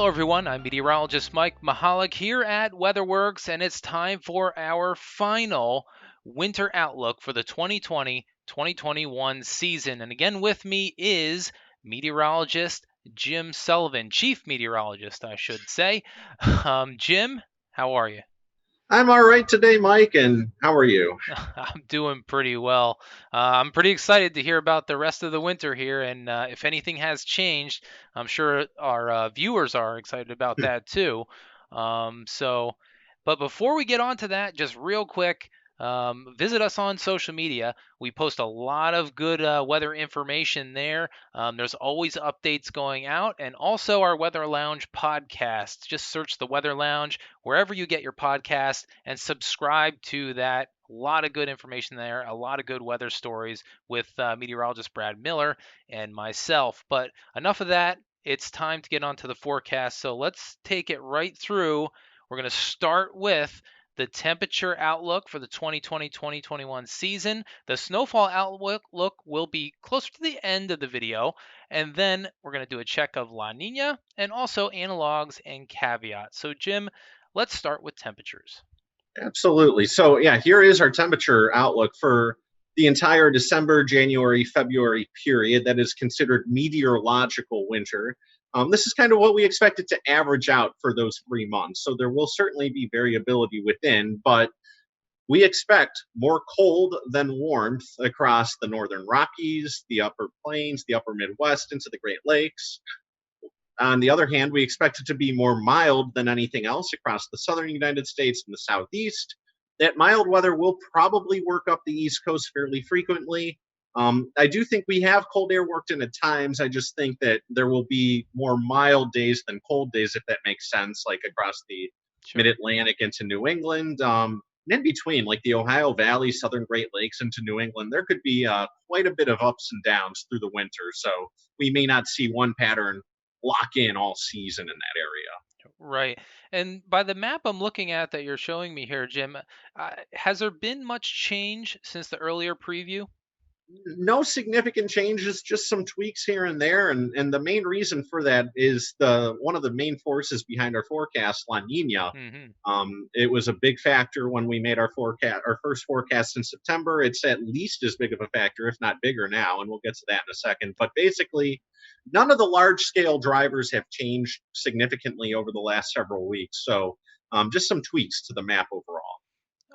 Hello, everyone. I'm meteorologist Mike Mahalik here at WeatherWorks, and it's time for our final winter outlook for the 2020-2021 season. And again, with me is meteorologist Jim Sullivan, chief meteorologist, I should say. Jim, how are you? I'm all right today, Mike, and how are you? I'm doing pretty well. I'm pretty excited to hear about the rest of the winter here, and if anything has changed, I'm sure our viewers are excited about that too. So, but before we get on to that, just real quick, visit us on social media. We post a lot of good weather information there. There's always updates going out, and also our Weather Lounge podcast. Just search the Weather Lounge wherever you get your podcast and subscribe to that. A lot of good information there, a lot of good weather stories with meteorologist Brad Miller and myself. But enough of that. It's time to get onto the forecast. So let's take it right through. We're going to start with the temperature outlook for the 2020-2021 season. The snowfall outlook will be closer to the end of the video, and then we're going to do a check of La Nina and also analogs and caveats. So Jim, let's start with temperatures. Absolutely. So, yeah, here is our temperature outlook for the entire December, January, February period that is considered meteorological winter. This is kind of what we expect it to average out for those 3 months. So, there will certainly be variability within, but we expect more cold than warmth across the northern Rockies, the upper plains, the upper Midwest, into the Great Lakes. On the other hand, we expect it to be more mild than anything else across the southern United States and the southeast. That mild weather will probably work up the East Coast fairly frequently. I do think we have cold air worked in at times. I just think that there will be more mild days than cold days, if that makes sense, like across the mid Sure. Atlantic into New England. And in between, like the Ohio Valley, Southern Great Lakes into New England, there could be quite a bit of ups and downs through the winter. So we may not see one pattern lock in all season in that area. Right. And by the map I'm looking at that you're showing me here, Jim, has there been much change since the earlier preview? No significant changes, just some tweaks here and there, and the main reason for that is the one of the main forces behind our forecast, La Nina. Hmm. It was a big factor when we made our first forecast in September. It's at least as big of a factor, if not bigger now, and we'll get to that in a second. But basically, none of the large scale drivers have changed significantly over the last several weeks. So just some tweaks to the map overall.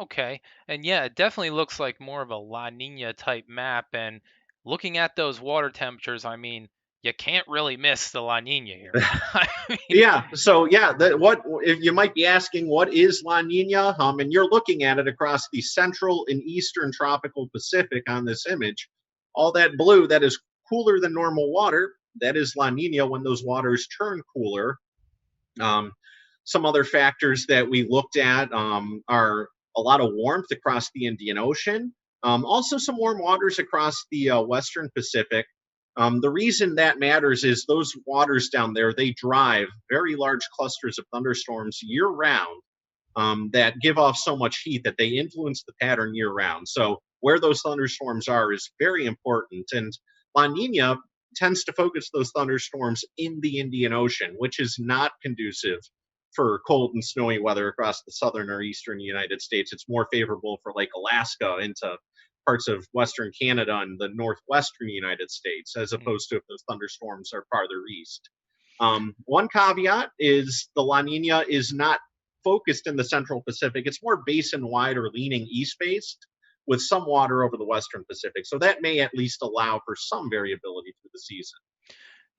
Okay. And yeah, it definitely looks like more of a La Nina type map. And looking at those water temperatures, I mean, you can't really miss the La Nina here. I mean, Yeah. So yeah, what if you might be asking, what is La Nina? And you're looking at it across the central and eastern tropical Pacific on this image. All that blue that is cooler than normal water, that is La Nina when those waters turn cooler. Um, some other factors that we looked at are a lot of warmth across the Indian Ocean, also some warm waters across the Western Pacific. The reason that matters is those waters down there, they drive very large clusters of thunderstorms year round that give off so much heat that they influence the pattern year round. So where those thunderstorms are is very important. And La Nina tends to focus those thunderstorms in the Indian Ocean, which is not conducive for cold and snowy weather across the southern or eastern United States. It's more favorable for like Alaska into parts of western Canada and the northwestern United States, as opposed to if those thunderstorms are farther east. One caveat is the La Nina is not focused in the central Pacific. It's more basin wide or leaning east based with some water over the western Pacific. So that may at least allow for some variability through the season.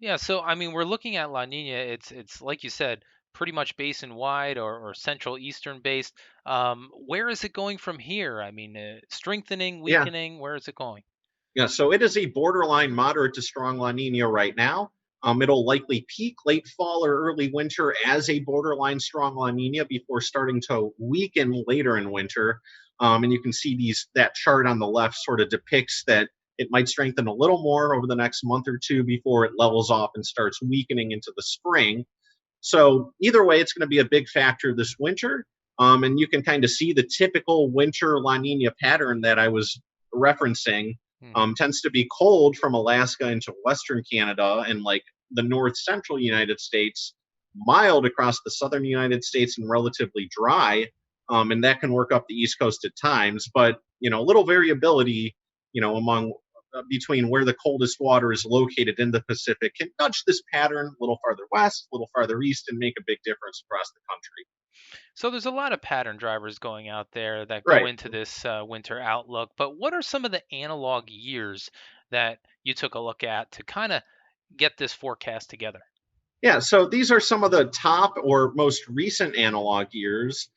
yeah, so I mean, we're looking at La Nina. It's like you said, pretty much basin wide or central eastern based. Where is it going from here? I mean, strengthening, Yeah, weakening, where is it going? yeah, so it is a borderline moderate to strong La Nina right now. It'll likely peak late fall or early winter as a borderline strong La Nina before starting to weaken later in winter. And you can see that chart on the left sort of depicts that it might strengthen a little more over the next month or two before it levels off and starts weakening into the spring. So either way, it's going to be a big factor this winter. And you can kind of see the typical winter La Nina pattern that I was referencing. Hmm. Tends to be cold from Alaska into Western Canada and like the north central United States, mild across the southern United States and relatively dry. And that can work up the East Coast at times, but little variability, among between where the coldest water is located in the Pacific can nudge this pattern a little farther west, a little farther east, and make a big difference across the country. So there's a lot of pattern drivers going out there that go Right. into this winter outlook. But what are some of the analog years that you took a look at to kind of get this forecast together? Yeah, so these are some of the top or most recent analog years.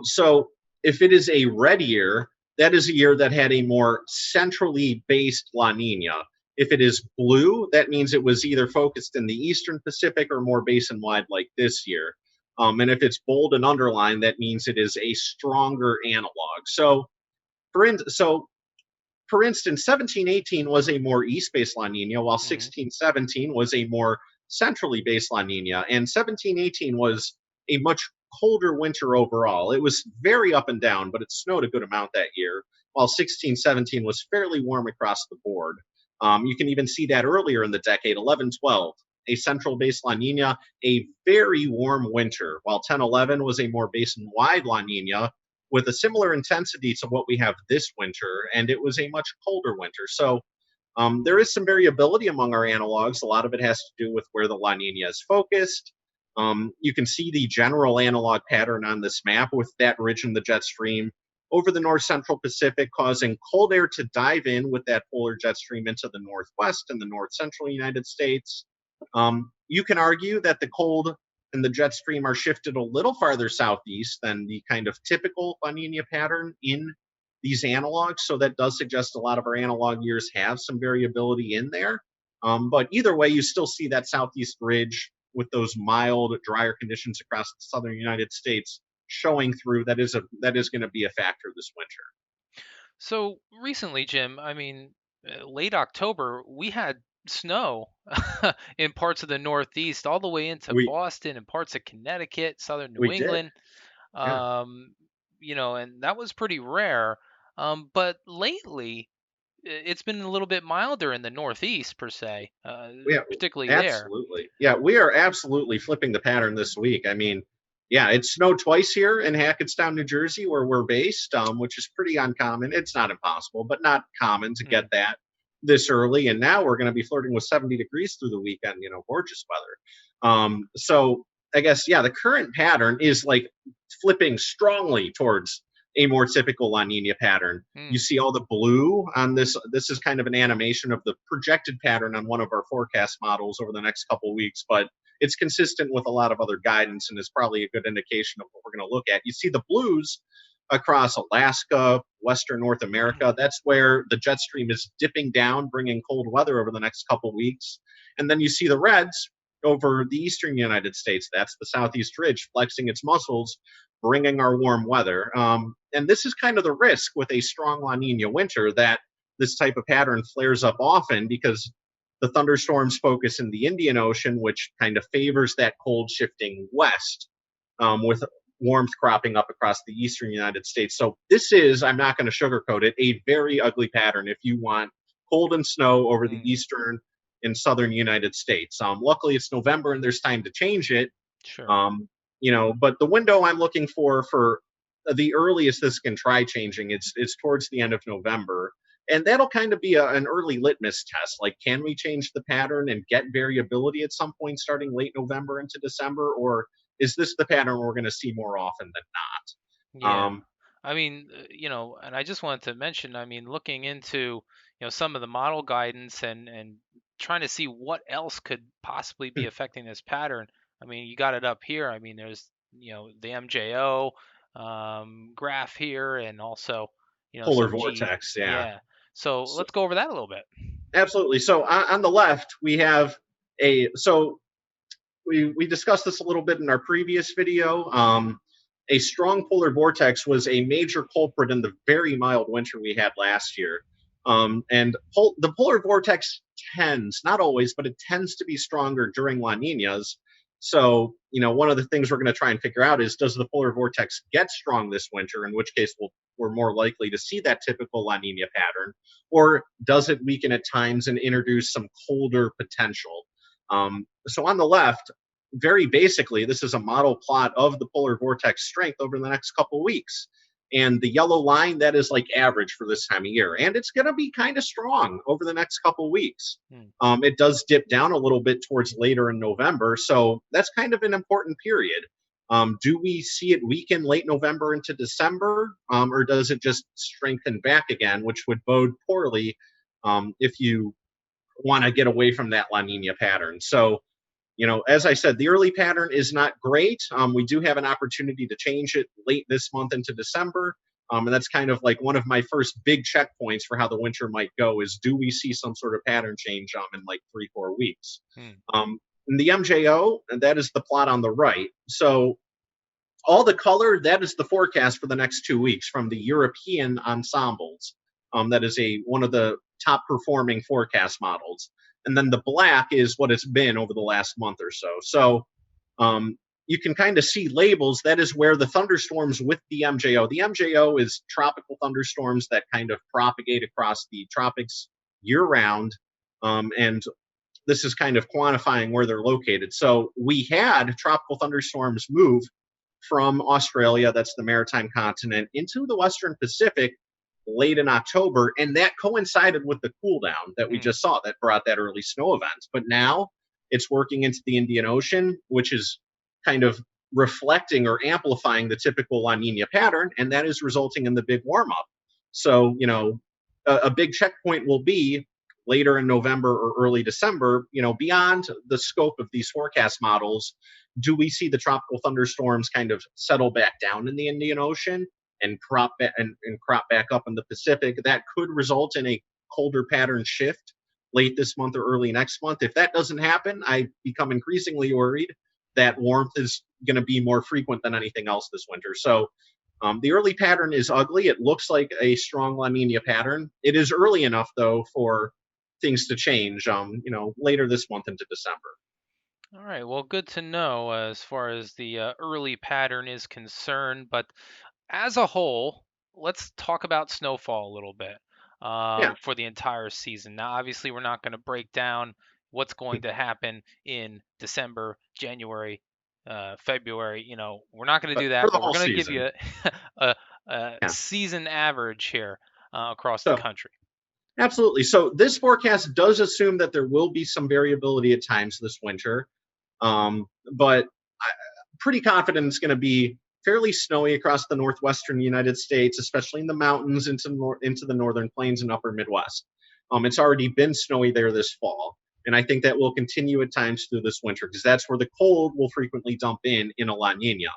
So if it is a red year, that is a year that had a more centrally based La Nina. If it is blue, that means it was either focused in the Eastern Pacific or more basin wide like this year. And if it's bold and underlined, that means it is a stronger analog. So for instance, 1718 was a more east-based La Nina, while Hmm. 1617 was a more centrally based La Nina, and 1718 was a much colder winter overall. It was very up and down, but it snowed a good amount that year, while 1617 was fairly warm across the board. You can even see that earlier in the decade, 1112, a central based La Nina, a very warm winter, while 1011 was a more basin wide La Nina, with a similar intensity to what we have this winter, and it was a much colder winter. So there is some variability among our analogs. A lot of it has to do with where the La Nina is focused. You can see the general analog pattern on this map with that ridge in the jet stream over the north central Pacific, causing cold air to dive in with that polar jet stream into the northwest and the north central United States. You can argue that the cold and the jet stream are shifted a little farther southeast than the kind of typical La Nina pattern in these analogs. So that does suggest a lot of our analog years have some variability in there. But either way, you still see that southeast ridge with those mild, drier conditions across the southern United States showing through. That is going to be a factor this winter. So recently, Jim, late October, we had snow in parts of the Northeast, all the way into We Boston and parts of Connecticut, southern New we did, England. yeah, Um, and that was pretty rare. But lately, it's been a little bit milder in the Northeast per se, yeah, particularly there. absolutely, yeah. We are absolutely flipping the pattern this week. I mean, yeah, it snowed twice here in Hackettstown, New Jersey, where we're based, which is pretty uncommon. It's not impossible, but not common to get Mm, that this early. And now we're going to be flirting with 70 degrees through the weekend. Gorgeous weather. So I guess yeah, the current pattern is like flipping strongly towards a more typical La Nina pattern. You mm. see all the blue on this. This is kind of an animation of the projected pattern on one of our forecast models over the next couple of weeks, but it's consistent with a lot of other guidance and is probably a good indication of what we're going to look at. You see the blues across Alaska, Western North America. That's where the jet stream is dipping down, bringing cold weather over the next couple of weeks. And then you see the reds over the eastern United States. That's the Southeast Ridge flexing its muscles, bringing our warm weather. And this is kind of the risk with a strong La Nina winter, that this type of pattern flares up often because the thunderstorms focus in the Indian Ocean, which kind of favors that cold shifting west, with warmth cropping up across the eastern United States. So this is, I'm not going to sugarcoat it, a very ugly pattern if you want cold and snow over the Mm, eastern and southern United States. Luckily, it's November and there's time to change it. sure. But the window I'm looking for the earliest this can try changing, it's towards the end of November, and that'll kind of be an early litmus test. Like, can we change the pattern and get variability at some point starting late November into December, or is this the pattern we're going to see more often than not? Yeah. And I just wanted to mention, looking into, some of the model guidance and trying to see what else could possibly be affecting this pattern. You got it up here. There's, the MJO graph here and also, Polar some G. vortex, yeah. Yeah. So So, let's go over that a little bit. absolutely. So on the left we have a so we discussed this a little bit in our previous video. A strong polar vortex was a major culprit in the very mild winter we had last year. And the polar vortex tends, not always, but it tends to be stronger during La Ninas. So, one of the things we're going to try and figure out is, does the polar vortex get strong this winter, in which case we're more likely to see that typical La Nina pattern, or does it weaken at times and introduce some colder potential? So on the left, very basically, this is a model plot of the polar vortex strength over the next couple weeks. And the yellow line, that is like average for this time of year. And it's going to be kind of strong over the next couple weeks. Hmm. It does dip down a little bit towards later in November. So that's kind of an important period. Do we see it weaken late November into December, or does it just strengthen back again, which would bode poorly if you want to get away from that La Nina pattern? So, as I said, the early pattern is not great. We do have an opportunity to change it late this month into December. And that's kind of like one of my first big checkpoints for how the winter might go is, do we see some sort of pattern change in like 3-4 weeks? Hmm. In the MJO, and that is the plot on the right. So all the color, that is the forecast for the next 2 weeks from the European ensembles. That is one of the top performing forecast models. And then the black is what it's been over the last month or so. So you can kind of see labels. That is where the thunderstorms with the MJO is tropical thunderstorms that kind of propagate across the tropics year round. And this is kind of quantifying where they're located. So we had tropical thunderstorms move from Australia, that's the maritime continent, into the Western Pacific late in October. And that coincided with the cool down that we Hmm. just saw that brought that early snow event. But now it's working into the Indian Ocean, which is kind of reflecting or amplifying the typical La Nina pattern. And that is resulting in the big warm up. So, a big checkpoint will be later in November or early December, beyond the scope of these forecast models. Do we see the tropical thunderstorms kind of settle back down in the Indian Ocean and crop back up in the Pacific? That could result in a colder pattern shift late this month or early next month. If that doesn't happen, I become increasingly worried that warmth is going to be more frequent than anything else this winter. So the early pattern is ugly. It looks like a strong La Nina pattern. It is early enough, though, for things to change, later this month into December. All right. Well, good to know as far as the early pattern is concerned. But as a whole, let's talk about snowfall a little bit Yeah. for the entire season. Now, obviously, we're not going to break down what's going to happen in December, January, February. We're not going to But do for that, the but we're whole going to give season. you a Yeah. season average here across the So country. absolutely. So this forecast does assume that there will be some variability at times this winter, but pretty confident it's going to be fairly snowy across the northwestern United States, especially in the mountains into the northern plains and upper Midwest. It's already been snowy there this fall, and I think that will continue at times through this winter because that's where the cold will frequently dump in a La Nina.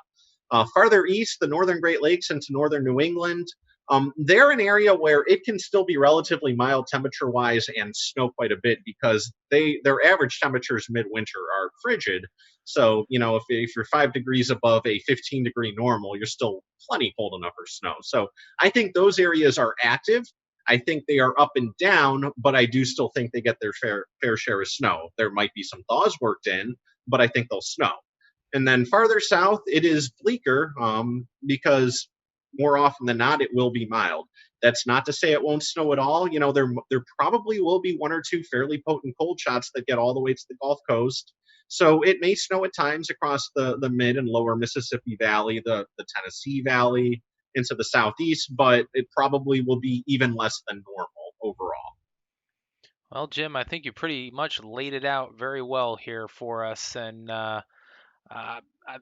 Farther east, the northern Great Lakes into northern New England, they're an area where it can still be relatively mild temperature wise and snow quite a bit because their average temperatures midwinter are frigid. So, if you're 5 degrees above a 15-degree normal, you're still plenty cold enough for snow. So I think those areas are active. I think they are up and down, but I do still think they get their fair share of snow. There might be some thaws worked in, but I think they'll snow. And then farther south, it is bleaker because more often than not, it will be mild. That's not to say it won't snow at all. There probably will be one or two fairly potent cold shots that get all the way to the Gulf Coast. So it may snow at times across the mid and lower Mississippi Valley, the Tennessee Valley, into the southeast, but it probably will be even less than normal overall. Well, Jim, I think you pretty much laid it out very well here for us, and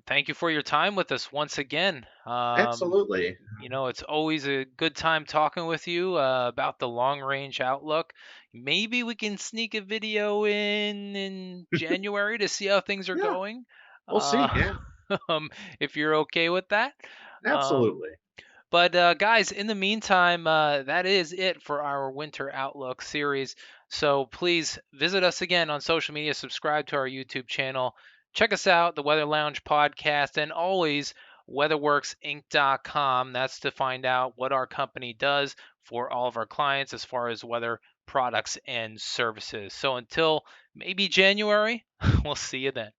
thank you for your time with us once again. Absolutely. It's always a good time talking with you about the long range outlook. Maybe we can sneak a video in January to see how things are Yeah, going. we'll Uh, see. Yeah, if you're okay with that. Um, absolutely. but guys, in the meantime, that is it for our Winter Outlook series. So please visit us again on social media, subscribe to our YouTube channel, check us out, the Weather Lounge podcast, and always weatherworksinc.com. That's to find out what our company does for all of our clients as far as weather products and services. So until maybe January, we'll see you then.